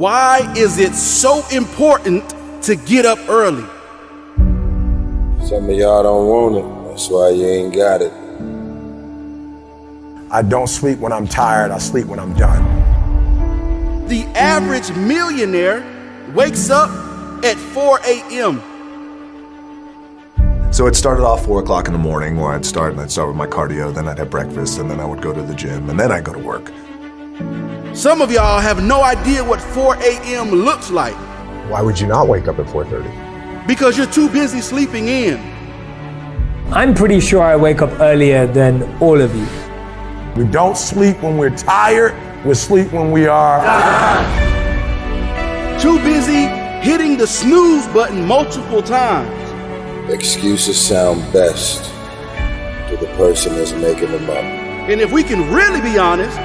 Why is it so important to get up early? Some of y'all don't want it. That's why you ain't got it. I don't sleep when I'm tired. I sleep when I'm done. The average millionaire wakes up at 4 a.m. So it started off 4 o'clock in the morning where I'd start with my cardio, then I'd have breakfast, and then I would go to the gym, and then I'd go to work. Some of y'all have no idea what 4 a.m. looks like. Why would you not wake up at 4:30? Because you're too busy sleeping in. I'm pretty sure I wake up earlier than all of you. We don't sleep when we're tired. We sleep when we are too busy hitting the snooze button multiple times. Excuses sound best to the person that's making them up. And if we can really be honest,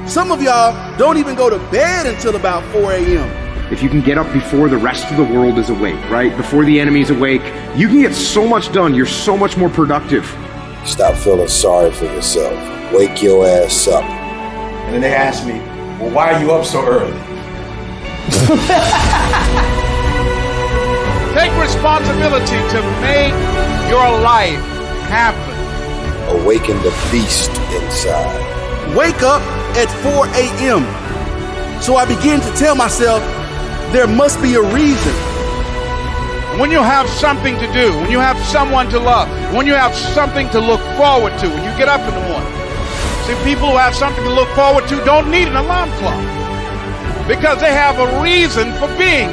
some of y'all don't even go to bed until about 4 a.m. If you can get up before the rest of the world is awake, right? Before the enemy's awake, you can get so much done. You're so much more productive. Stop feeling sorry for yourself. Wake your ass up. And then they ask me, well, why are you up so early? Take responsibility to make your life happen. Awaken the beast inside. Wake up at 4 a.m. So I begin to tell myself there must be a reason. When you have something to do, when you have someone to love, when you have something to look forward to, when you get up in the morning. See, people who have something to look forward to don't need an alarm clock because they have a reason for being.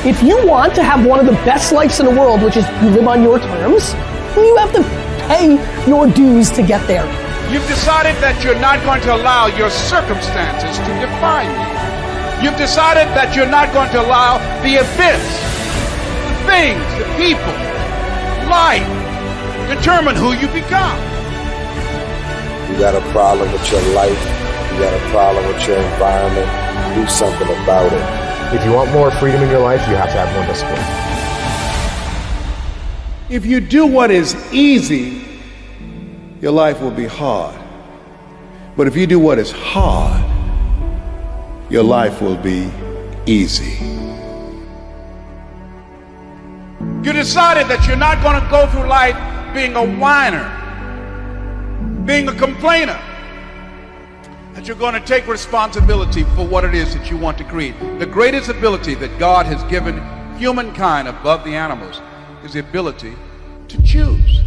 If you want to have one of the best lives in the world, which is you live on your terms, you have to pay your dues to get there. You've decided that you're not going to allow your circumstances to define you. You've decided that you're not going to allow the events, the things, the people, life, determine who you become. You got a problem with your life. You got a problem with your environment. Do something about it. If you want more freedom in your life, you have to have more discipline. If you do what is easy, your life will be hard. But if you do what is hard, your life will be easy. You decided that you're not going to go through life being a whiner, being a complainer, that you're going to take responsibility for what it is that you want to create. The greatest ability that God has given humankind above the animals is the ability to choose.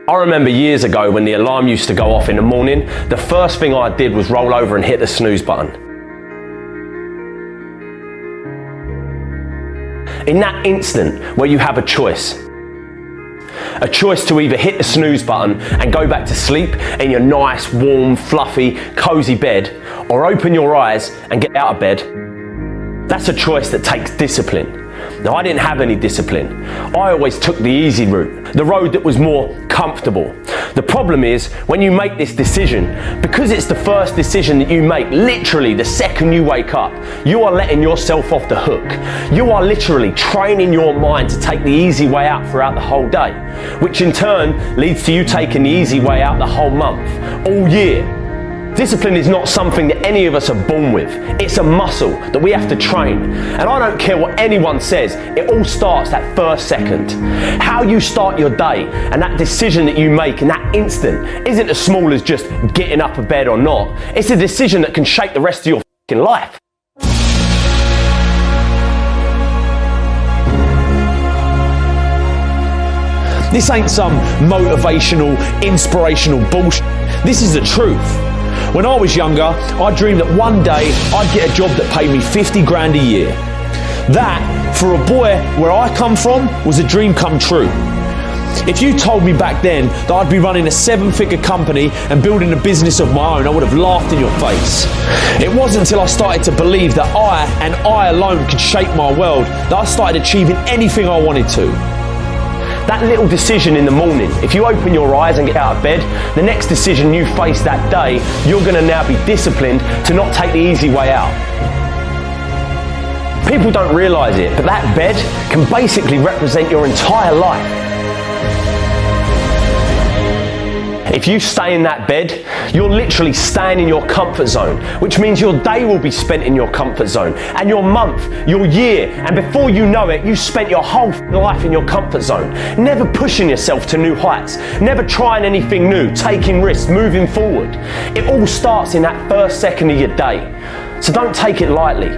I remember years ago when the alarm used to go off in the morning, the first thing I did was roll over and hit the snooze button. In that instant where you have a choice to either hit the snooze button and go back to sleep in your nice, warm, fluffy, cozy bed, or open your eyes and get out of bed, that's a choice that takes discipline. Now, I didn't have any discipline. I always took the easy route, the road that was more comfortable. The problem is, when you make this decision, because it's the first decision that you make, literally the second you wake up, you are letting yourself off the hook. You are literally training your mind to take the easy way out throughout the whole day, which in turn leads to you taking the easy way out the whole month, all year. Discipline is not something that any of us are born with. It's a muscle that we have to train. And I don't care what anyone says, it all starts that first second. How you start your day and that decision that you make in that instant isn't as small as just getting up of bed or not. It's a decision that can shape the rest of your fucking life. This ain't some motivational, inspirational bullshit. This is the truth. When I was younger, I dreamed that one day I'd get a job that paid me 50 grand a year. That, for a boy where I come from, was a dream come true. If you told me back then that I'd be running a 7-figure company and building a business of my own, I would have laughed in your face. It wasn't until I started to believe that I, and I alone, could shape my world, that I started achieving anything I wanted to. That little decision in the morning, if you open your eyes and get out of bed, the next decision you face that day, you're going to now be disciplined to not take the easy way out. People don't realise it, but that bed can basically represent your entire life. If you stay in that bed, you're literally staying in your comfort zone, which means your day will be spent in your comfort zone, and your month, your year, and before you know it, you spent your whole life in your comfort zone, never pushing yourself to new heights, never trying anything new, taking risks, moving forward. It all starts in that first second of your day, so don't take it lightly.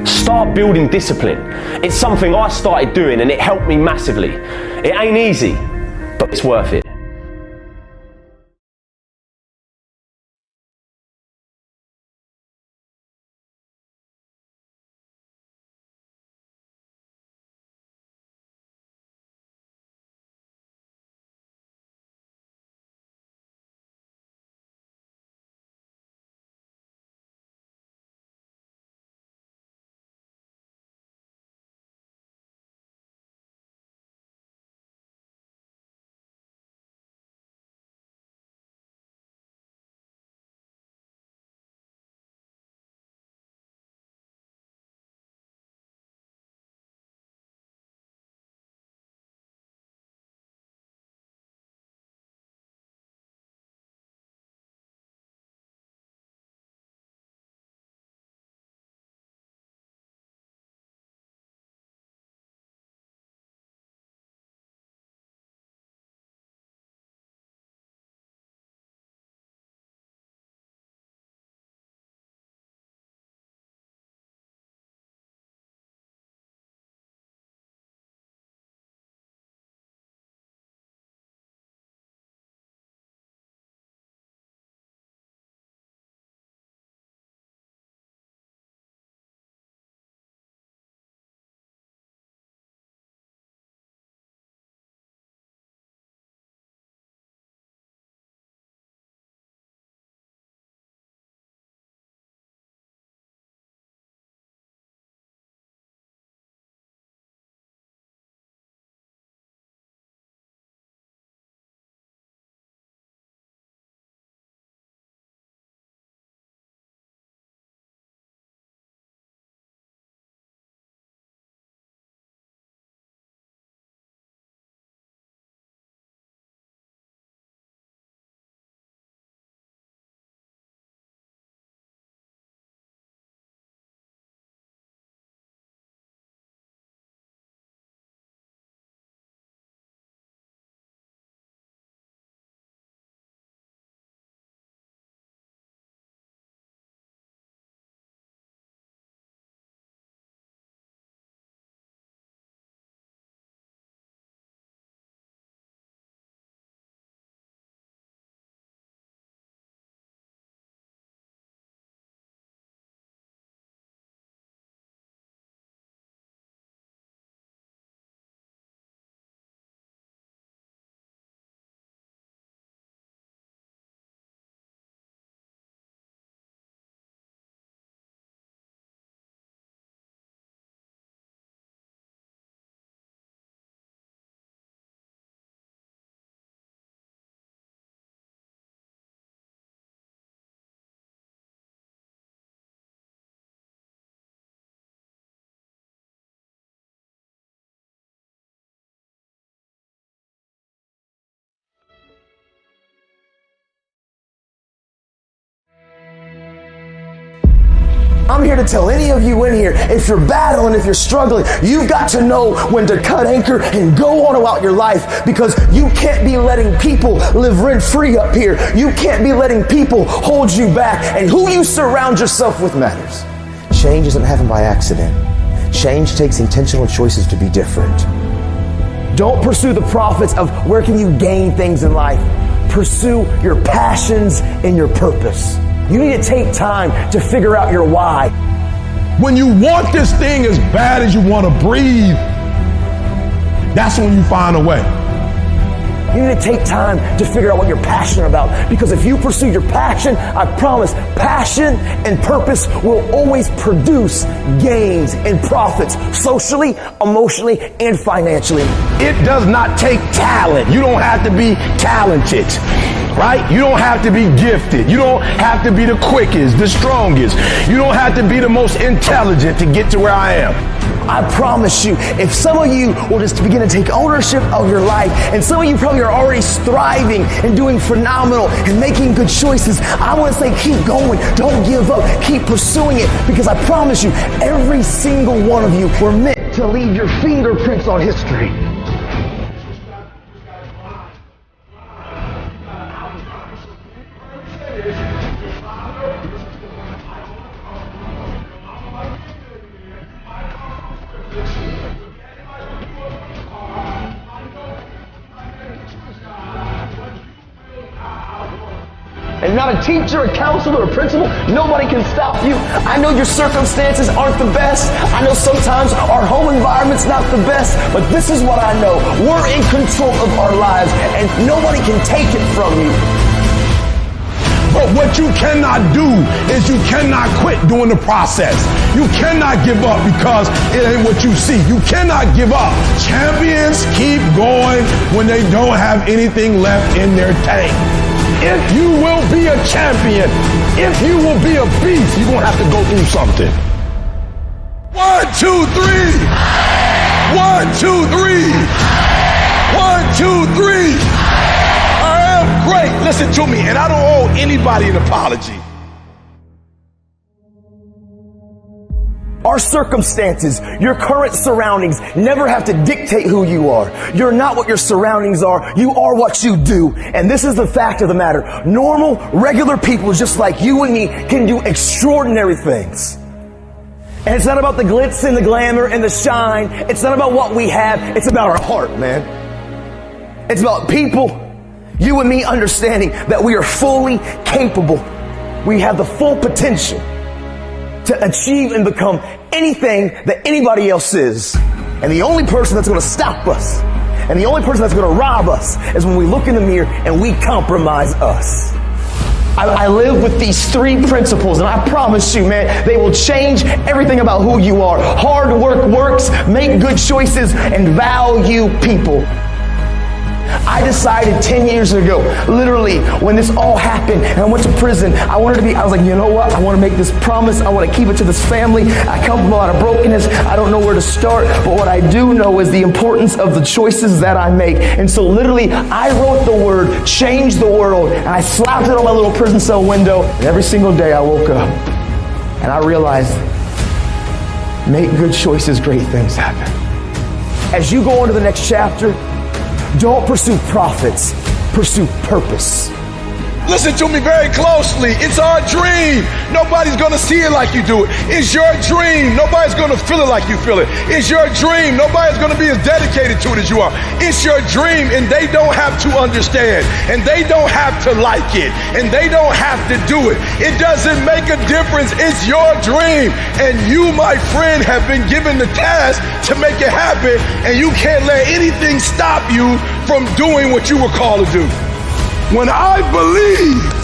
Start building discipline. It's something I started doing and it helped me massively. It ain't easy, but it's worth it. I'm here to tell any of you in here, if you're battling, if you're struggling, you've got to know when to cut anchor and go on about your life, because you can't be letting people live rent-free up here. You can't be letting people hold you back, and who you surround yourself with matters. Change doesn't happen by accident. Change takes intentional choices to be different. Don't pursue the profits of where can you gain things in life. Pursue your passions and your purpose. You need to take time to figure out your why. When you want this thing as bad as you want to breathe, that's when you find a way. You need to take time to figure out what you're passionate about, because if you pursue your passion, I promise, passion and purpose will always produce gains and profits, socially, emotionally, and financially. It does not take talent. You don't have to be talented, right? You don't have to be gifted. You don't have to be the quickest, the strongest. You don't have to be the most intelligent to get to where I am. I promise you, if some of you will just begin to take ownership of your life, and some of you probably are already thriving and doing phenomenal and making good choices, I want to say keep going. Don't give up. Keep pursuing it, because I promise you, every single one of you were meant to leave your fingerprints on history. And not a teacher, a counselor, a principal, nobody can stop you. I know your circumstances aren't the best. I know sometimes our home environment's not the best, but this is what I know. We're in control of our lives, and nobody can take it from you. But what you cannot do is you cannot quit during the process. You cannot give up because it ain't what you see. You cannot give up. Champions keep going when they don't have anything left in their tank. If you will be a champion, if you will be a beast, you're going to have to go through something. 1, 2, 3. 1, 2, 3. 1, 2, 3. I am great. Listen to me, and I don't owe anybody an apology. Our circumstances, your current surroundings never have to dictate who you are. You're not what your surroundings are. You are what you do. And this is the fact of the matter. Normal, regular people just like you and me can do extraordinary things. And it's not about the glitz and the glamour and the shine. It's not about what we have. It's about our heart, man. It's about people, you and me, understanding that we are fully capable. We have the full potential to achieve and become anything that anybody else is. And the only person that's going to stop us, and the only person that's going to rob us, is when we look in the mirror and we compromise us. I live with these 3 principles, and I promise you, man, they will change everything about who you are. Hard work works, make good choices, and value people. I decided 10 years ago, literally, when this all happened and I went to prison, I was like, you know what? I want to make this promise. I want to keep it to this family. I come from a lot of brokenness. I don't know where to start, but what I do know is the importance of the choices that I make. And so literally, I wrote the word, change the world, and I slapped it on my little prison cell window. And every single day I woke up and I realized, make good choices, great things happen. As you go on to the next chapter, don't pursue profits, pursue purpose. Listen to me very closely. It's our dream. Nobody's going to see it like you do it. It's your dream. Nobody's going to feel it like you feel it. It's your dream. Nobody's going to be as dedicated to it as you are. It's your dream, and they don't have to understand, and they don't have to like it, and they don't have to do it. It doesn't make a difference. It's your dream, and you, my friend, have been given the task to make it happen, and you can't let anything stop you from doing what you were called to do. When I believed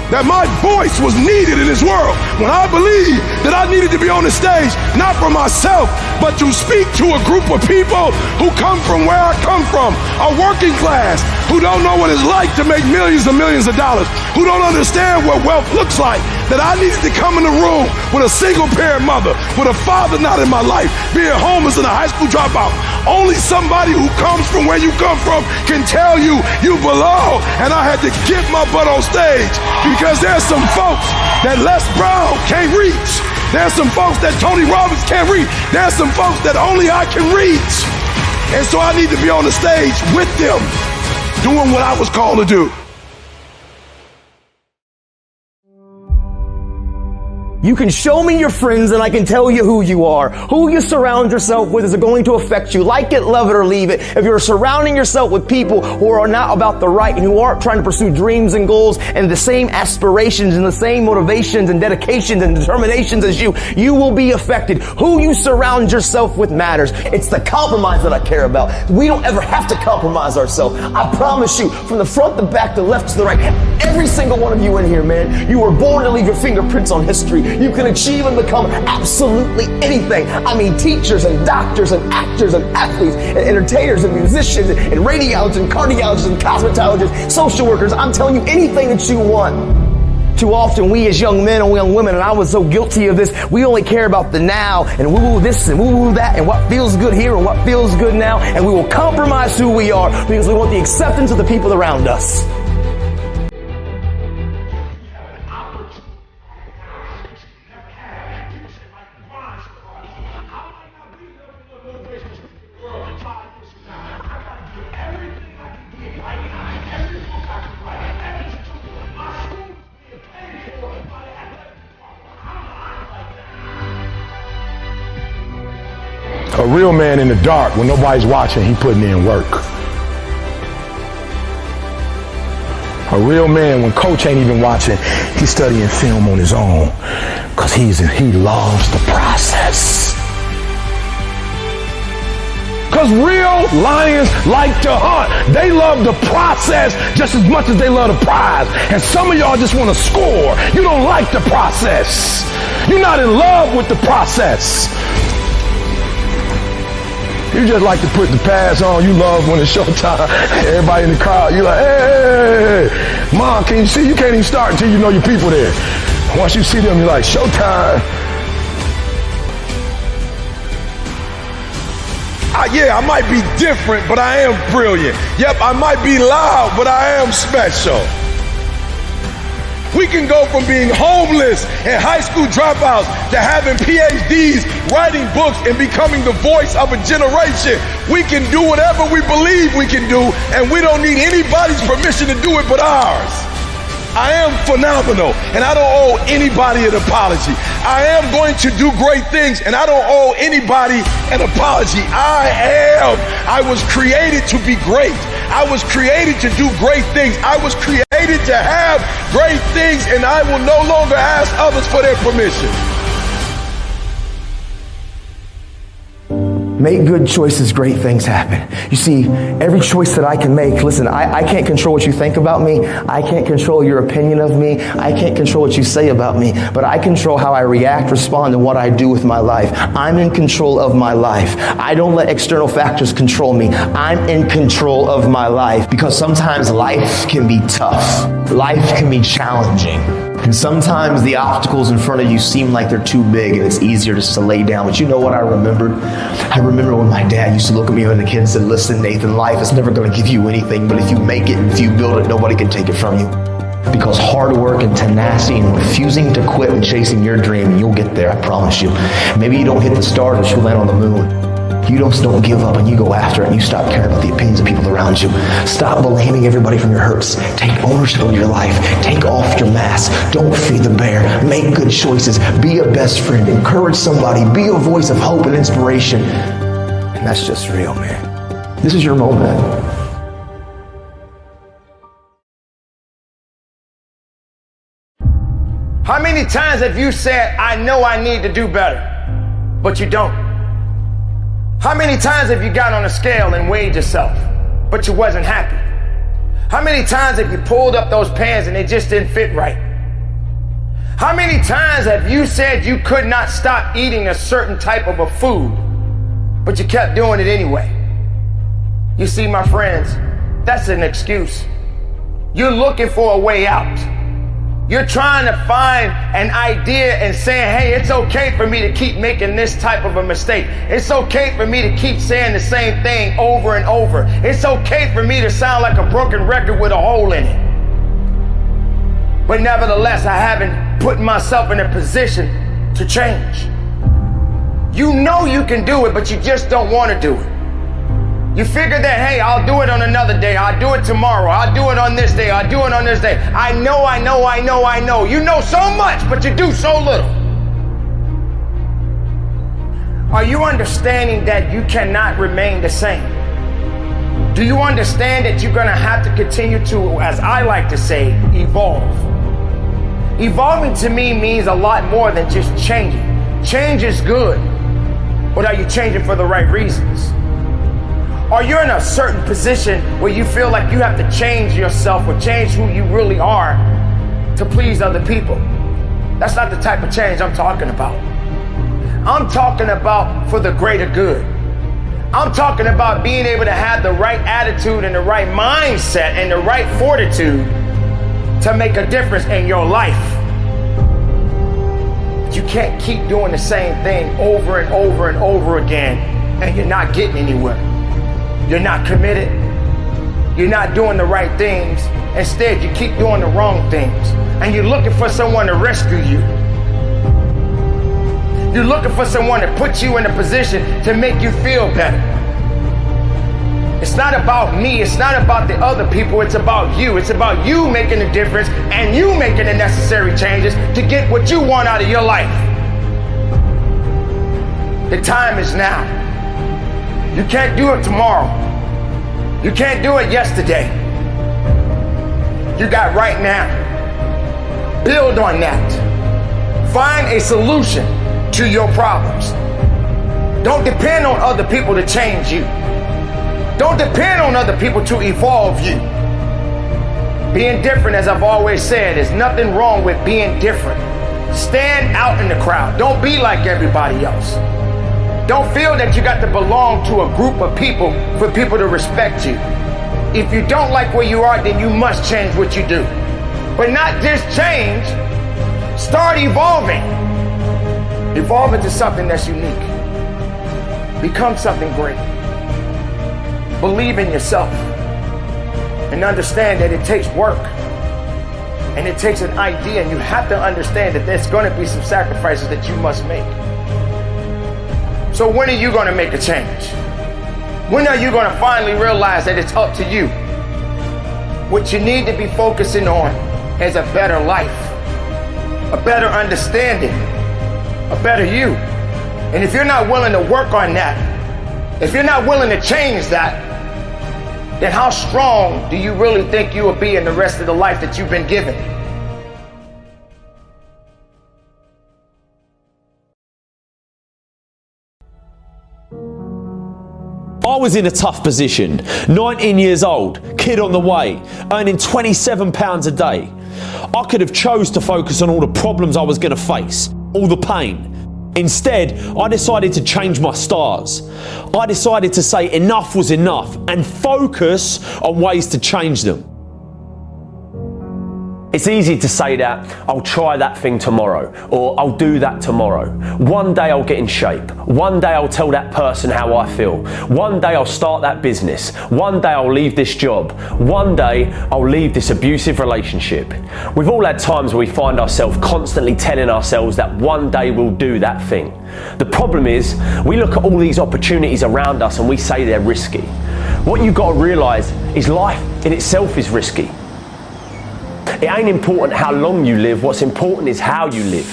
that my voice was needed in this world, when I believed that I needed to be on the stage, not for myself, but to speak to a group of people who come from where I come from, a working class, who don't know what it's like to make millions and millions of dollars, who don't understand what wealth looks like, that I needed to come in the room with a single parent mother, with a father not in my life, being homeless and a high school dropout. Only somebody who comes from where you come from can tell you you belong. And I had to get my butt on stage because there's some folks that Les Brown can't reach. There's some folks that Tony Robbins can't reach. There's some folks that only I can reach. And so I need to be on the stage with them, doing what I was called to do. You can show me your friends and I can tell you who you are. Who you surround yourself with is going to affect you. Like it, love it, or leave it. If you're surrounding yourself with people who are not about the right and who aren't trying to pursue dreams and goals and the same aspirations and the same motivations and dedications and determinations as you, you will be affected. Who you surround yourself with matters. It's the compromise that I care about. We don't ever have to compromise ourselves. I promise you, from the front, the back, the left to the right, every single one of you in here, man, you were born to leave your fingerprints on history. You can achieve and become absolutely anything. I mean, teachers and doctors and actors and athletes and entertainers and musicians and radiologists and cardiologists and cosmetologists, social workers. I'm telling you, anything that you want. Too often we as young men and young women, and I was so guilty of this, we only care about the now and woo-woo this and woo-woo that and what feels good here and what feels good now, and we will compromise who we are because we want the acceptance of the people around us. A real man in the dark, when nobody's watching, he putting in work. A real man, when coach ain't even watching, he's studying film on his own, because he loves the process. Because real lions like to hunt. They love the process just as much as they love the prize. And some of y'all just want to score. You don't like the process. You're not in love with the process. You just like to put the pads on. You love when it's showtime. Everybody in the crowd, you're like, hey, Mom, can you see? You can't even start until you know your people there. Once you see them, you're like, showtime. Yeah, I might be different, but I am brilliant. Yep, I might be loud, but I am special. We can go from being homeless and high school dropouts to having PhDs, writing books, and becoming the voice of a generation. We can do whatever we believe we can do, and we don't need anybody's permission to do it but ours. I am phenomenal, and I don't owe anybody an apology. I am going to do great things, and I don't owe anybody an apology. I was created to be great. I was created to do great things. I was created to have great things, and I will no longer ask others for their permission. Make good choices, great things happen. You see, every choice that I can make, listen, I can't control what you think about me. I can't control your opinion of me. I can't control what you say about me, but I control how I react, respond, and what I do with my life. I'm in control of my life. I don't let external factors control me. I'm in control of my life, because sometimes life can be tough. Life can be challenging. And sometimes the obstacles in front of you seem like they're too big and it's easier just to lay down. But you know what I remembered? I remember when my dad used to look at me when the kid said, listen, Nathan, life is never going to give you anything, but if you make it and if you build it, nobody can take it from you. Because hard work and tenacity and refusing to quit and chasing your dream, and you'll get there, I promise you. Maybe you don't hit the stars, but you'll land on the moon. You don't give up and you go after it, and you stop caring about the opinions of people around you. Stop blaming everybody from your hurts. Take ownership of your life. Take off your mask. Don't feed the bear. Make good choices. Be a best friend. Encourage somebody. Be a voice of hope and inspiration. And that's just real, man. This is your moment. How many times have you said, I know I need to do better, but you don't? How many times have you got on a scale and weighed yourself, but you wasn't happy? How many times have you pulled up those pants and they just didn't fit right? How many times have you said you could not stop eating a certain type of a food, but you kept doing it anyway? You see, my friends, that's an excuse. You're looking for a way out. You're trying to find an idea and saying, hey, it's okay for me to keep making this type of a mistake. It's okay for me to keep saying the same thing over and over. It's okay for me to sound like a broken record with a hole in it. But nevertheless, I haven't put myself in a position to change. You know you can do it, but you just don't want to do it. You figure that, hey, I'll do it on another day. I'll do it tomorrow. I'll do it on this day. I'll do it on this day. I know. You know so much, but you do so little. Are you understanding that you cannot remain the same? Do you understand that you're going to have to continue to, as I like to say, evolve? Evolving to me means a lot more than just changing. Change is good, but are you changing for the right reasons? Or you're in a certain position where you feel like you have to change yourself or change who you really are to please other people. That's not the type of change I'm talking about. I'm talking about for the greater good. I'm talking about being able to have the right attitude and the right mindset and the right fortitude to make a difference in your life. You can't keep doing the same thing over and over and over again and you're not getting anywhere. You're not committed. You're not doing the right things. Instead, you keep doing the wrong things. And you're looking for someone to rescue you. You're looking for someone to put you in a position to make you feel better. It's not about me. It's not about the other people. It's about you. It's about you making a difference and you making the necessary changes to get what you want out of your life. The time is now. You can't do it tomorrow. You can't do it yesterday. You got right now. Build on that. Find a solution to your problems. Don't depend on other people to change you. Don't depend on other people to evolve you. Being different, as I've always said, there's nothing wrong with being different. Stand out in the crowd. Don't be like everybody else. Don't feel that you got to belong to a group of people for people to respect you. If you don't like where you are, then you must change what you do. But not just change, start evolving. Evolve into something that's unique. Become something great. Believe in yourself and understand that it takes work and it takes an idea, and you have to understand that there's going to be some sacrifices that you must make. So when are you going to make a change? When are you going to finally realize that it's up to you? What you need to be focusing on is a better life, a better understanding, a better you. And if you're not willing to work on that, if you're not willing to change that, then how strong do you really think you will be in the rest of the life that you've been given? I was in a tough position. 19 years old, kid on the way, earning £27 a day. I could have chose to focus on all the problems I was going to face, all the pain. Instead, I decided to change my stars. I decided to say enough was enough and focus on ways to change them. It's easy to say that I'll try that thing tomorrow, or I'll do that tomorrow. One day I'll get in shape. One day I'll tell that person how I feel. One day I'll start that business. One day I'll leave this job. One day I'll leave this abusive relationship. We've all had times where we find ourselves constantly telling ourselves that one day we'll do that thing. The problem is, we look at all these opportunities around us and we say they're risky. What you've got to realise is life in itself is risky. It ain't important how long you live, what's important is how you live.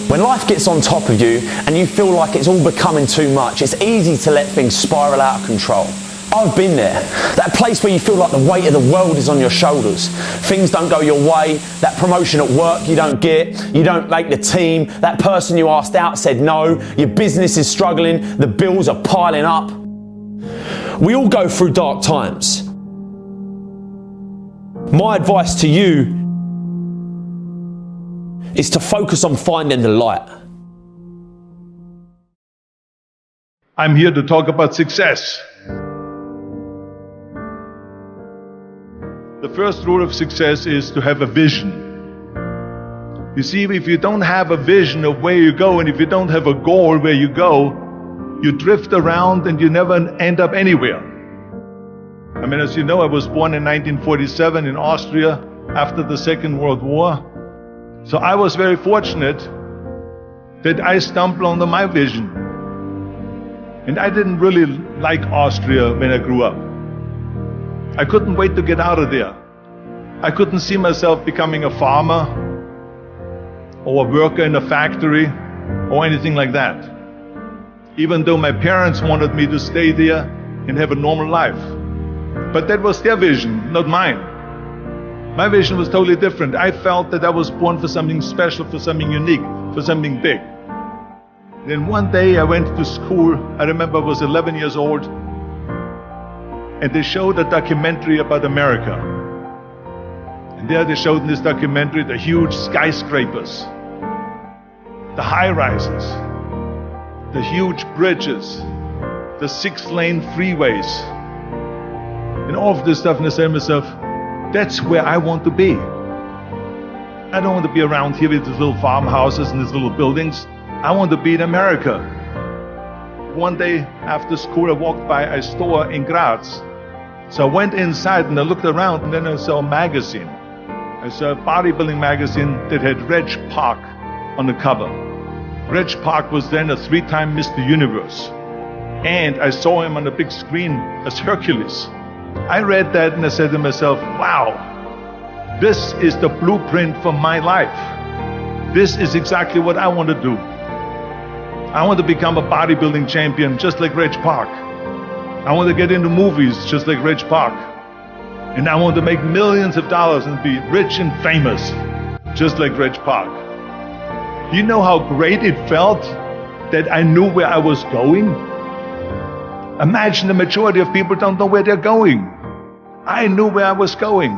When life gets on top of you and you feel like it's all becoming too much, it's easy to let things spiral out of control. I've been there. That place where you feel like the weight of the world is on your shoulders. Things don't go your way, that promotion at work you don't get, you don't make the team, that person you asked out said no, your business is struggling, the bills are piling up. We all go through dark times. My advice to you is to focus on finding the light. I'm here to talk about success. The first rule of success is to have a vision. You see, if you don't have a vision of where you go, and if you don't have a goal where you go, you drift around and you never end up anywhere. I mean, as you know, I was born in 1947 in Austria after the Second World War. So I was very fortunate that I stumbled onto my vision. And I didn't really like Austria when I grew up. I couldn't wait to get out of there. I couldn't see myself becoming a farmer or a worker in a factory or anything like that. Even though my parents wanted me to stay there and have a normal life. But that was their vision, not mine. My vision was totally different. I felt that I was born for something special, for something unique, for something big. Then one day I went to school. I remember I was 11 years old. And they showed a documentary about America. And there they showed in this documentary the huge skyscrapers, the high-rises, the huge bridges, the 6-lane freeways, and all of this stuff. And I said to myself, That's where I want to be. I don't want to be around here with these little farmhouses and these little buildings. I want to be in America. One day after school, I walked by a store in Graz. So I went inside and I looked around, and then I saw a magazine. I saw a bodybuilding magazine that had Reg Park on the cover. Reg Park was then a 3-time Mr. Universe. And I saw him on the big screen as Hercules. I read that and I said to myself, wow, this is the blueprint for my life. This is exactly what I want to do. I want to become a bodybuilding champion just like Reg Park. I want to get into movies just like Reg Park. And I want to make millions of dollars and be rich and famous just like Reg Park. Do you know how great it felt that I knew where I was going? Imagine the majority of people don't know where they're going. I knew where I was going,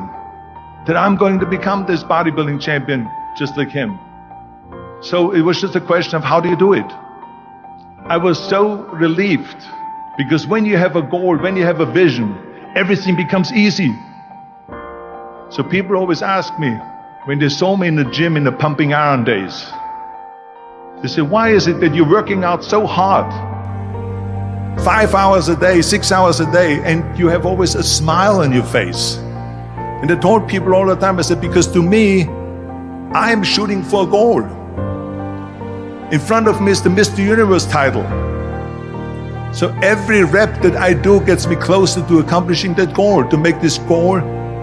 that I'm going to become this bodybuilding champion just like him. So it was just a question of how do you do it? I was so relieved, because when you have a goal, when you have a vision, everything becomes easy. So people always ask me, when they saw me in the gym in the pumping iron days, they say, why is it that you're working out so hard? 5 hours a day, 6 hours a day, and you have always a smile on your face. And I told people all the time, I said, because to me, I'm shooting for a goal. In front of me is the Mr. Universe title. So every rep that I do gets me closer to accomplishing that goal, to make this goal,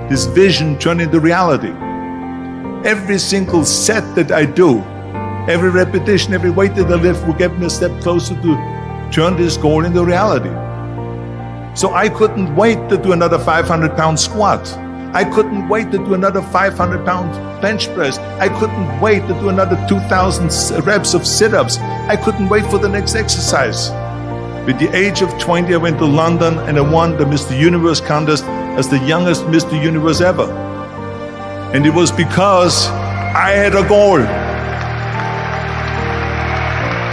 this vision turn into reality. Every single set that I do, every repetition, every weight that I lift will get me a step closer to turn this goal into reality. So I couldn't wait to do another 500-pound squat. I couldn't wait to do another 500-pound bench press. I couldn't wait to do another 2,000 reps of sit-ups. I couldn't wait for the next exercise. At the age of 20, I went to London and I won the Mr. Universe contest as the youngest Mr. Universe ever. And it was because I had a goal.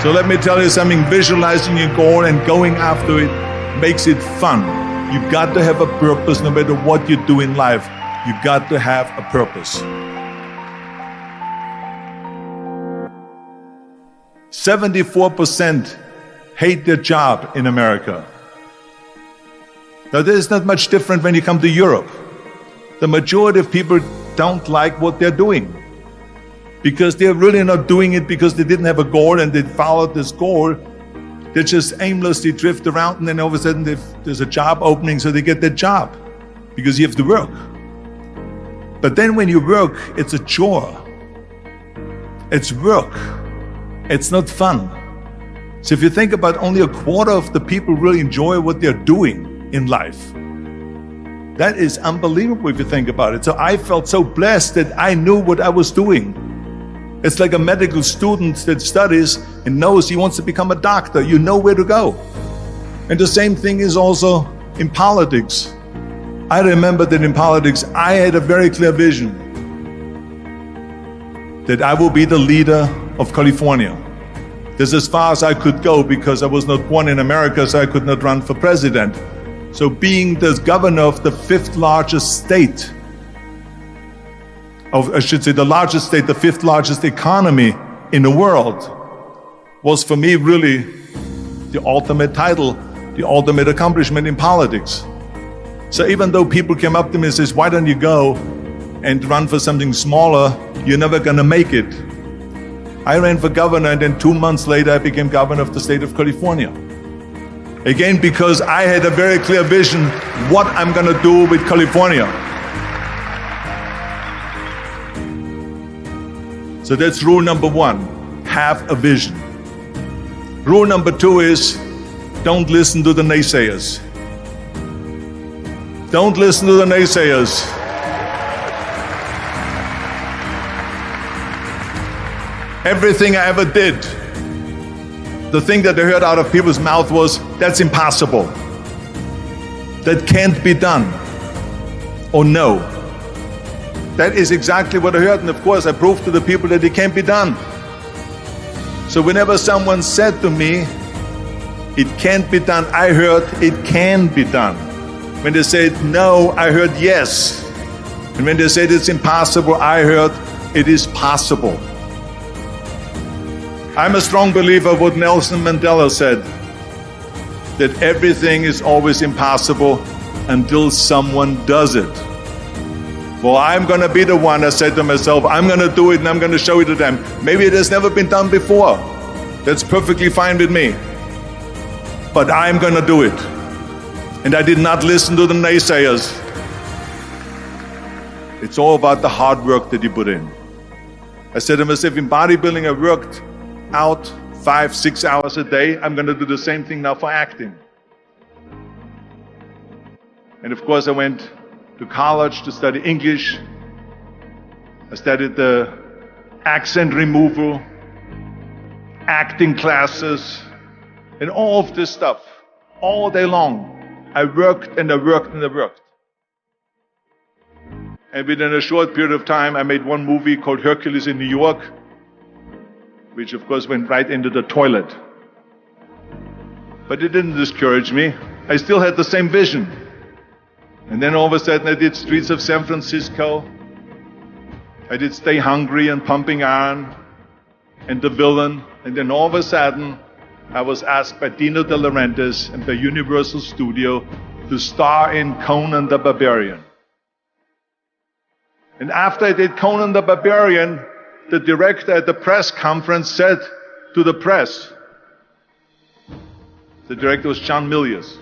So let me tell you something, visualizing your goal and going after it makes it fun. You've got to have a purpose no matter what you do in life. You've got to have a purpose. 74% hate their job in America. Now, there's not much different when you come to Europe. The majority of people don't like what they're doing because they're really not doing it because they didn't have a goal and they followed this goal. They just aimlessly drift around, and then all of a sudden there's a job opening, so they get that job because you have to work. But then when you work, it's a chore. It's work. It's not fun. So if you think about only a quarter of the people really enjoy what they're doing in life, that is unbelievable if you think about it. So I felt so blessed that I knew what I was doing. It's like a medical student that studies and knows he wants to become a doctor. You know where to go. And the same thing is also in politics. I remember that in politics, I had a very clear vision that I will be the leader of California. This is as far as I could go because I was not born in America, so I could not run for president. So being the governor of the 5th largest state, I should say the largest state, the 5th largest economy in the world, was for me really the ultimate title, the ultimate accomplishment in politics. So even though people came up to me and says, why don't you go and run for something smaller, you're never gonna make it. I ran for governor, and then 2 months later I became governor of the state of California. Again, because I had a very clear vision what I'm gonna do with California. So that's rule number 1, have a vision. Rule number 2 is, don't listen to the naysayers. Don't listen to the naysayers. Everything I ever did, the thing that I heard out of people's mouth was, that's impossible. That can't be done. Or no. That is exactly what I heard, and of course I proved to the people that it can't be done. So whenever someone said to me, it can't be done, I heard it can be done. When they said no, I heard yes. And when they said it's impossible, I heard it is possible. I'm a strong believer of what Nelson Mandela said, that everything is always impossible until someone does it. Well, I'm going to be the one, I said to myself, I'm going to do it and I'm going to show it to them. Maybe it has never been done before. That's perfectly fine with me. But I'm going to do it. And I did not listen to the naysayers. It's all about the hard work that you put in. I said to myself, in bodybuilding, I worked out 5-6 hours a day. I'm going to do the same thing now for acting. And of course, I went to college to study English. I studied the accent removal, acting classes, and all of this stuff all day long. I worked and I worked and I worked. And within a short period of time, I made one movie called Hercules in New York, which of course went right into the toilet. But it didn't discourage me. I still had the same vision. And then all of a sudden I did Streets of San Francisco. I did Stay Hungry and Pumping Iron and The Villain. And then all of a sudden I was asked by Dino De Laurentiis and by Universal Studio to star in Conan the Barbarian. And after I did Conan the Barbarian, the director at the press conference said to the press, the director was John Milius.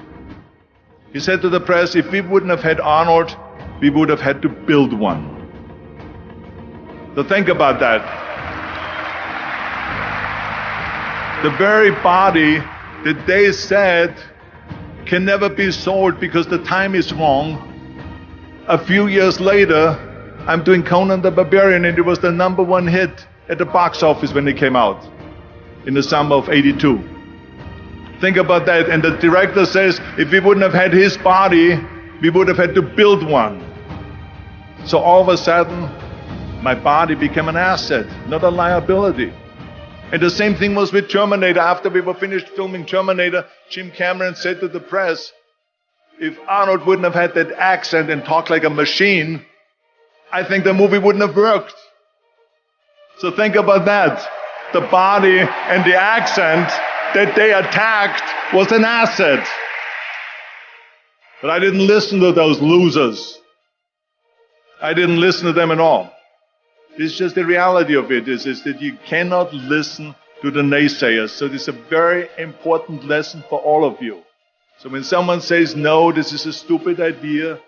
He said to the press, if we wouldn't have had Arnold, we would have had to build one. So think about that. The very body that they said can never be sold because the time is wrong. A few years later, I'm doing Conan the Barbarian, and it was the #1 hit at the box office when it came out in the summer of '82. Think about that. And the director says, if we wouldn't have had his body, we would have had to build one. So all of a sudden, my body became an asset, not a liability. And the same thing was with Terminator. After we were finished filming Terminator, Jim Cameron said to the press, if Arnold wouldn't have had that accent and talked like a machine, I think the movie wouldn't have worked. So think about that. The body and the accent that they attacked was an asset. But I didn't listen to those losers. I didn't listen to them at all. It's just the reality of it is that you cannot listen to the naysayers. So this is a very important lesson for all of you. So when someone says, no, this is a stupid idea,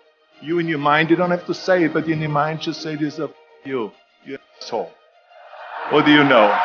you in your mind, you don't have to say it, but in your mind just say this of you asshole. What do you know?